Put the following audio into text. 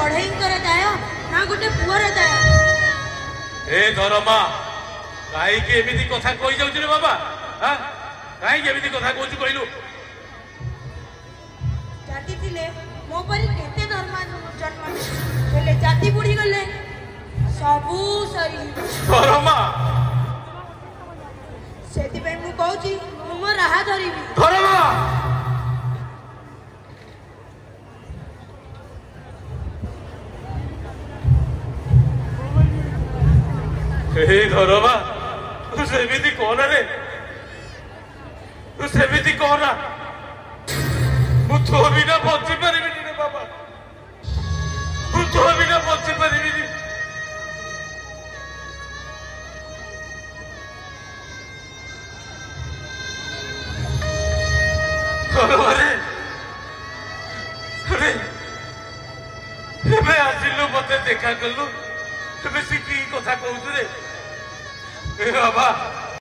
बढ़ई दाय ना गोटे पुअर दाय। ए धरमा कहीं एमती कथा कही जाऊँ रे बाबा हाँ कहीं एमती कथा कहूँ कहलु जाति थिले मो परी केते धर्म जन्म हेले जाति बुढ़ी गले सबू सरी धरमा सेति पे मु कहूची मु मो राह धरिबी धरमा हे धरमा तू सेमिति कौन रे तू सेमिति कौन मु तो बिना बची परिबिनी रे बाबा मु तो बिना बची परिबिनी अरे अरे मैं आसिलु मते देखा कलु तुम सी की कथा कहू रे बाबा